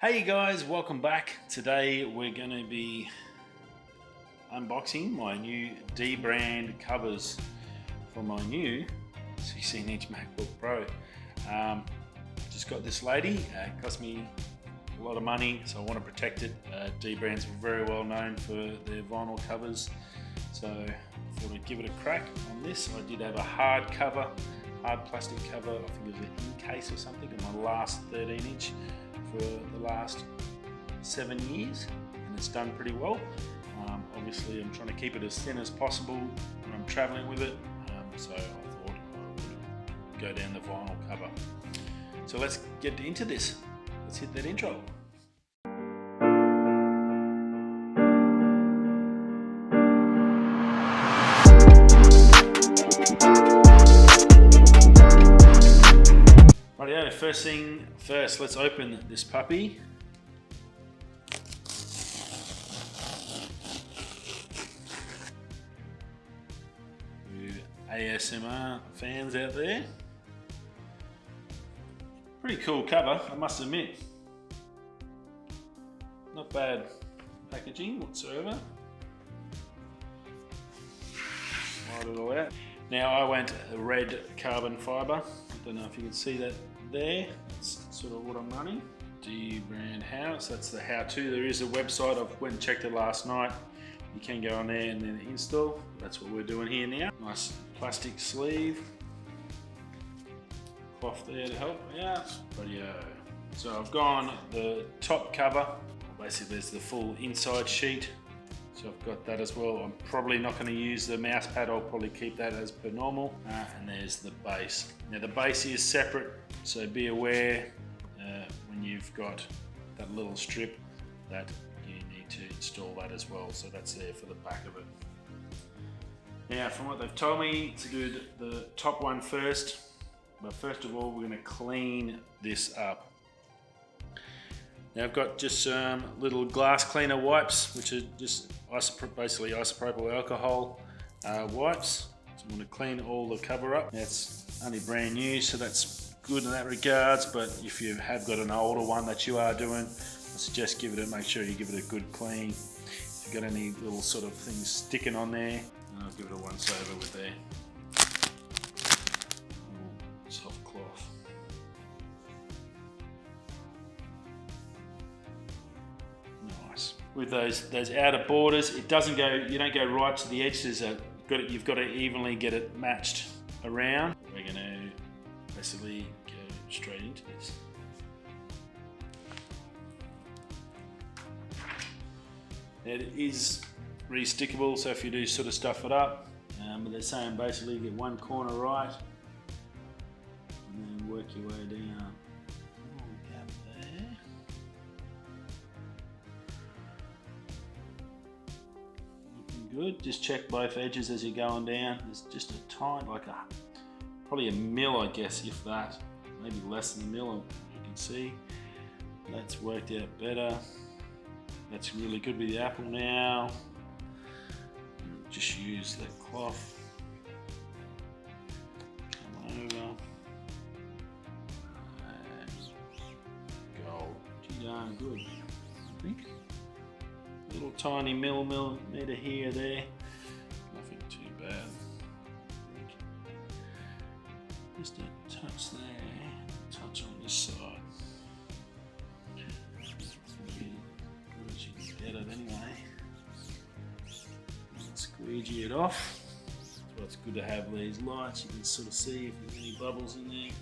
Hey guys, welcome back. Today we're going to be unboxing my new DBRAND covers for my new 16-inch MacBook Pro. Just got this lady, it cost me a lot of money, so I want to protect it. DBRAND's very well known for their vinyl covers, so I thought I'd give it a crack on this. I did have a hard plastic cover, I think it was a hinge case or something, on my last 13-inch. For the last 7 years, and it's done pretty well. Obviously I'm trying to keep it as thin as possible when I'm traveling with it, so I thought I would go down the vinyl cover. So let's get into this. Let's hit that intro. Rightio, first thing first, let's open this puppy. You ASMR fans out there. Pretty cool cover, I must admit. Not bad packaging whatsoever. Slide it all out. Now I went red carbon fibre. I don't know if you can see that there. That's sort of what I'm running. DBRAND House, that's the how-to. There is a website, I went and checked it last night. You can go on there and then install. That's what we're doing here now. Nice plastic sleeve. Cloth there to help me out. Rightio. So I've gone the top cover. Basically there's the full inside sheet. So I've got that as well. I'm probably not going to use the mouse pad, I'll probably keep that as per normal. And there's the base. Now the base is separate, so be aware when you've got that little strip that you need to install that as well. So that's there for the back of it. Now from what they've told me to do the top one first, but first of all we're going to clean this up. Now I've got just some little glass cleaner wipes, which are just basically isopropyl alcohol wipes. So I'm going to clean all the cover up. It's only brand new, so that's good in that regards, but if you have got an older one that you are doing, I suggest make sure you give it a good clean. If you've got any little sort of things sticking on there, I'll give it a once over with there. Soft cloth. With those outer borders, it doesn't go. You don't go right to the edge. You've got to evenly get it matched around. We're going to basically go straight into this. It is re-stickable, so if you do sort of stuff it up, but they're saying basically get one corner right, and then work your way down. Good. Just check both edges as you're going down. There's just a tiny, probably a mil, I guess, if that, maybe less than a mil. You can see that's worked out better. That's really good with the apple now. Just use the cloth. Come over. Gold. Pretty darn good, I think. Little tiny millimeter here, there. Nothing too bad. I think. Just a touch there, touch on this side. Good as you can get it anyway. Squeegee it off. So it's good to have these lights. You can sort of see if there's any bubbles in there.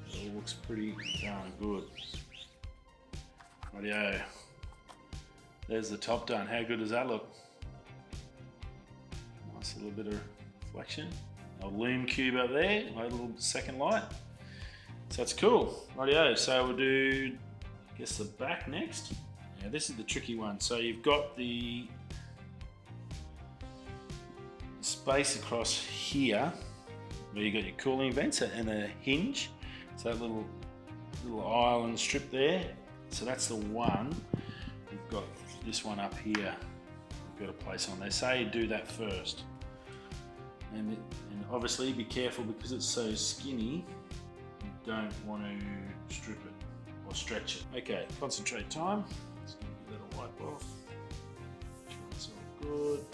It all looks pretty darn good. Rightio. There's the top done. How good does that look? Nice little bit of reflection. A loom cube up there, my little second light. So that's cool. Rightio, so we'll do, I guess, the back next. Yeah, this is the tricky one. So you've got the space across here where you've got your cooling vents and a hinge. So that little island strip there. So that's the one. We've got this one up here we've got to place on. They say do that first, and obviously be careful because it's so skinny, you don't want to strip it or or stretch it. Okay, concentrate time. Just gonna give that a wipe off. Make sure it's all good.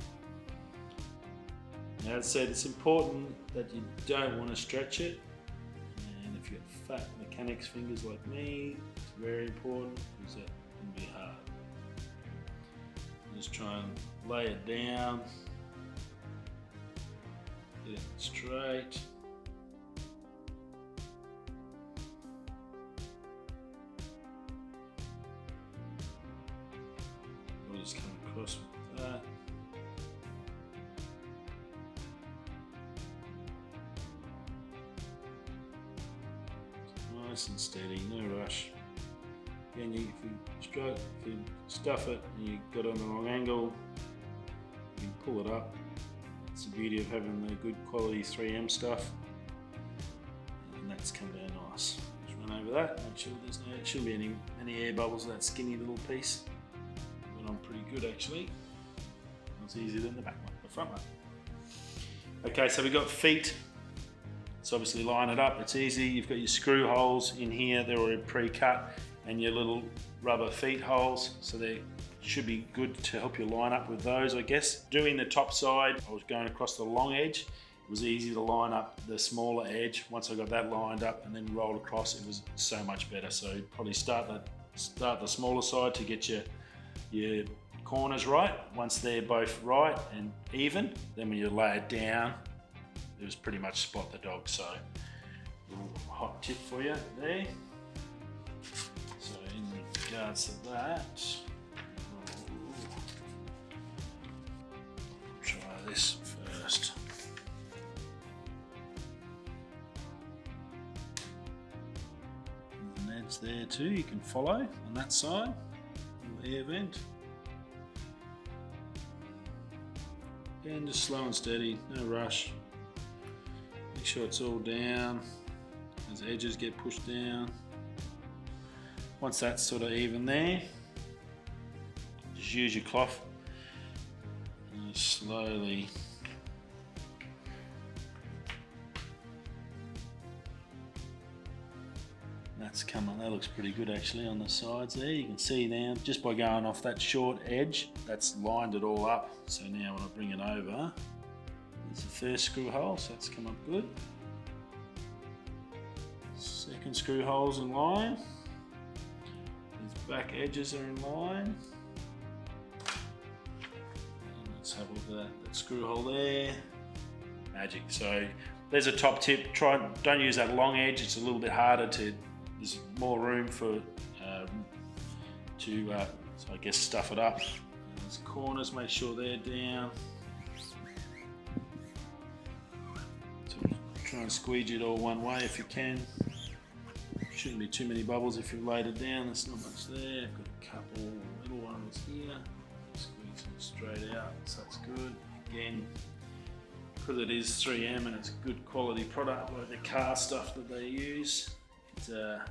Now, as I said, it's important that you don't want to stretch it. And if you've got fat mechanics fingers like me, it's very important because that can be hard. Just try and lay it down, get it straight. We'll just come across with that. Nice and steady, no rush. Again, if you stuff it and you got it on the wrong angle, you can pull it up. It's the beauty of having the good quality 3M stuff, and that's come down nice. Just run over that, make sure there shouldn't be any air bubbles in that skinny little piece. Went on pretty good actually. It's easier than the back one, the front one. Okay, so we've got feet. So obviously line it up, it's easy. You've got your screw holes in here, they're already pre-cut, and your little rubber feet holes, so they should be good to help you line up with those, I guess. Doing the top side, I was going across the long edge. It was easy to line up the smaller edge. Once I got that lined up and then rolled across, it was so much better. So probably start the smaller side to get your corners right. Once they're both right and even, then when you lay it down, it was pretty much spot the dog. So a little hot tip for you there. So in regards to that, try this first. And an edge there too, you can follow on that side, little air vent. Again, just slow and steady, no rush. Make sure it's all down as the edges get pushed down. Once that's sort of even there, just use your cloth and slowly that's coming. That looks pretty good actually on the sides there. You can see now just by going off that short edge, that's lined it all up. So now when I bring it over, there's the first screw hole, so that's come up good. Second screw hole's in line. These back edges are in line. And let's have a look at that screw hole there. Magic. So there's a top tip. Don't use that long edge. It's a little bit harder to. There's more room for so I guess stuff it up. There's corners. Make sure they're down. Try and squeegee it all one way if you can. Shouldn't be too many bubbles if you've laid it down. There's not much there. I've got a couple little ones here. Squeeze them straight out, so that's good. Again, because it is 3M and it's good quality product like the car stuff that they use, it's a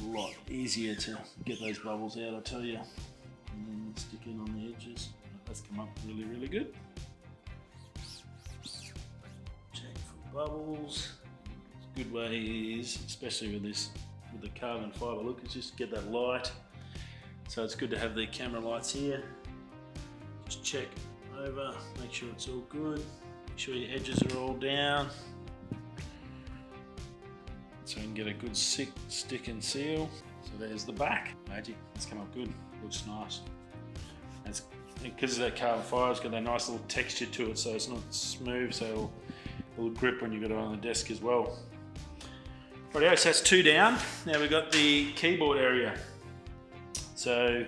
lot easier to get those bubbles out, I tell you. And then stick in on the edges. That's come up really, really good. Bubbles. A good way is, especially with the carbon fibre look, is just get that light. So it's good to have the camera lights here. Just check over, make sure it's all good. Make sure your edges are all down. So you can get a good stick and seal. So there's the back. Magic, it's come up good, looks nice. It's, because of that carbon fibre, it's got that nice little texture to it, so it's not smooth, so it'll grip when you got it on the desk as well. Rightio, so that's 2 down. Now we've got the keyboard area. So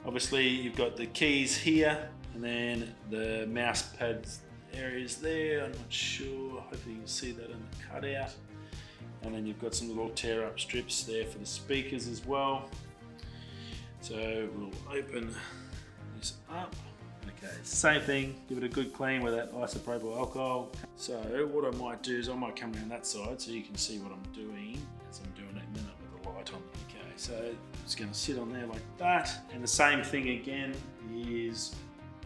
obviously you've got the keys here and then the mouse pads areas there. I'm not sure, hopefully you can see that in the cutout. And then you've got some little tear up strips there for the speakers as well. So we'll open this up. Okay, same thing, give it a good clean with that isopropyl alcohol. So what I might do is I might come around that side so you can see what I'm doing as I'm doing it in a minute with the light on. Okay, so it's going to sit on there like that. And the same thing again is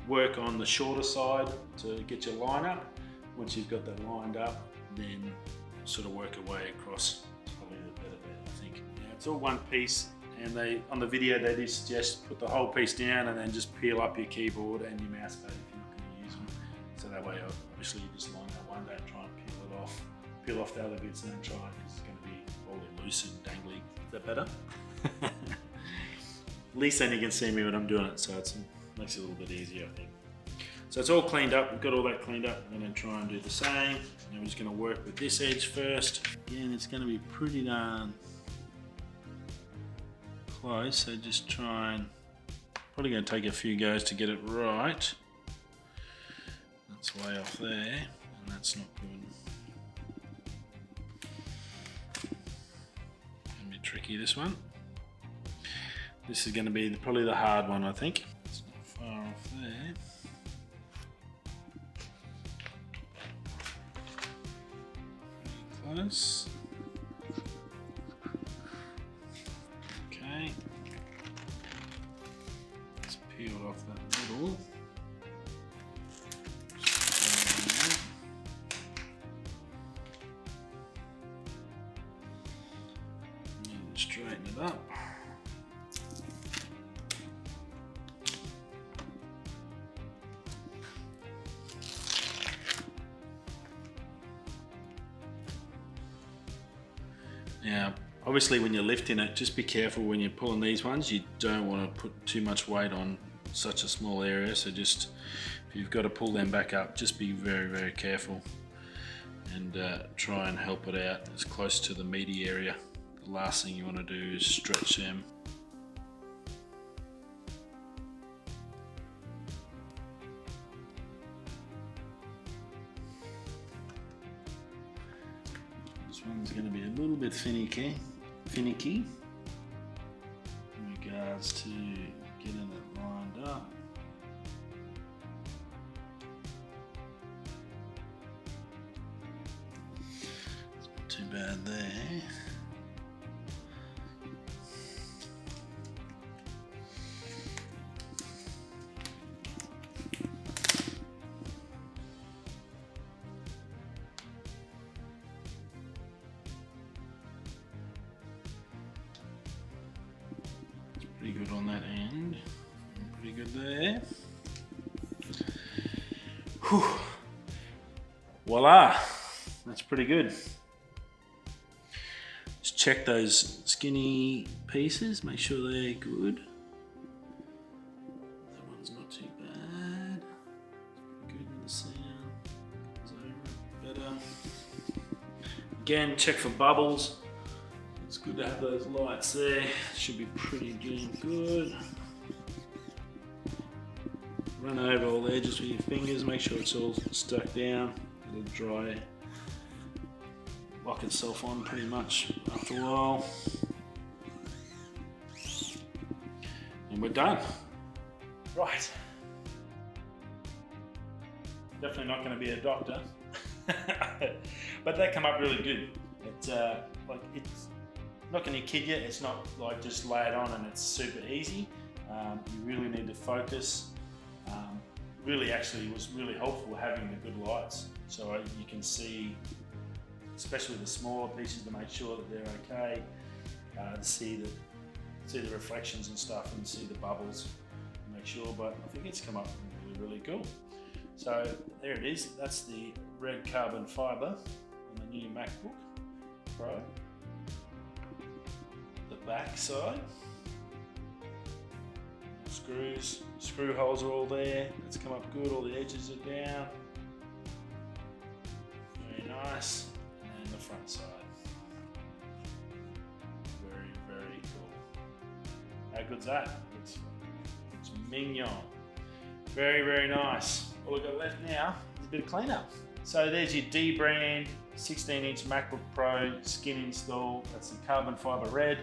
work on the shorter side to get your line up. Once you've got that lined up, then sort of work your way across. It's probably the better bet, I think. Now It's all one piece, and on the video they do suggest put the whole piece down and then just peel up your keyboard and your mouse pad if you're not going to use them. So that way, obviously, you just line that one, don't try and peel off the other bits, and then try, because it's going to be all loose and dangly. Is that better? At least then you can see me when I'm doing it, so it makes it a little bit easier, I think. So it's all cleaned up, we've got all that cleaned up. I'm going to try and do the same. And we're just going to work with this edge first. Again, it's going to be pretty darn close, so just try and, probably going to take a few goes to get it right. That's way off there, and that's not good. Gonna be tricky, this one. This is going to be probably the hard one, I think. It's not far off there. Pretty close. Okay. Let's peel off that middle. And straighten it up. Now, obviously when you're lifting it, just be careful when you're pulling these ones. You don't want to put too much weight on such a small area, so just, if you've got to pull them back up, just be very, very careful and try and help it out as close to the meaty area. The last thing you want to do is stretch them. This one's going to be a little bit finicky in regards to getting it lined up. It's not too bad there. Pretty good on that end, pretty good there. Whew. Voila, that's pretty good. Just check those skinny pieces, make sure they're good. That one's not too bad. It's pretty good with the sound. Goes over it better. Again, check for bubbles. It's good to have those lights there. Should be pretty damn good. Run over all the edges with your fingers, make sure it's all stuck down. It'll dry, lock itself on pretty much after a while. And we're done. Right. Definitely not going to be a doctor, but they come up really good. It's not going to kid you, it's not like just lay it on and it's super easy. You really need to focus. Really actually was really helpful having the good lights, so you can see, especially the smaller pieces, to make sure that they're okay, to see the reflections and stuff and see the bubbles, to make sure, but I think it's come up really, really cool. So there it is, that's the red carbon fibre on the new MacBook Pro. The back side, screw holes are all there. It's come up good, all the edges are down. Very nice. And the front side. Very, very cool. How good's that? It's mignon. Very, very nice. All I've got left now is a bit of cleanup. So there's your DBRAND 16-inch MacBook Pro Skin install. That's the carbon fibre red.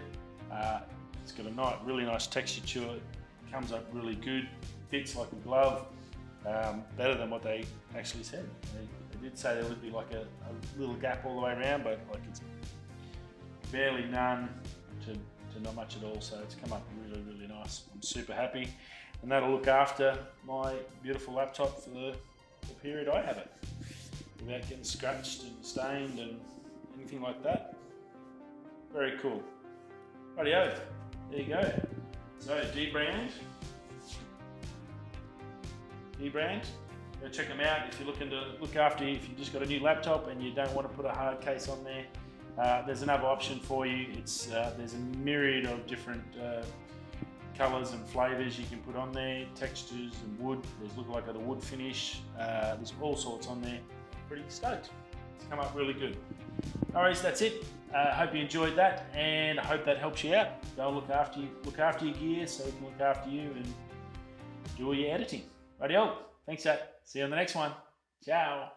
It's got a really nice texture to it. Comes up really good. Fits like a glove. Better than what they actually said. They did say there would be like a little gap all the way around, but like it's barely none to not much at all. So it's come up really, really nice. I'm super happy, and that'll look after my beautiful laptop for the period I have it, without getting scratched and stained and anything like that. Very cool. Rightio, there you go. So DBRAND. Go check them out if you're looking to look after, if you just got a new laptop and you don't want to put a hard case on there. There's another option for you. There's a myriad of different colours and flavours you can put on there, textures and wood. There's look like a wood finish. There's all sorts on there. Pretty stoked. It's come up really good. Alright, that's it. Hope you enjoyed that, and I hope that helps you out. Go look after your gear so we can look after you and do all your editing. Rightio. Thanks, Zach. See you on the next one. Ciao.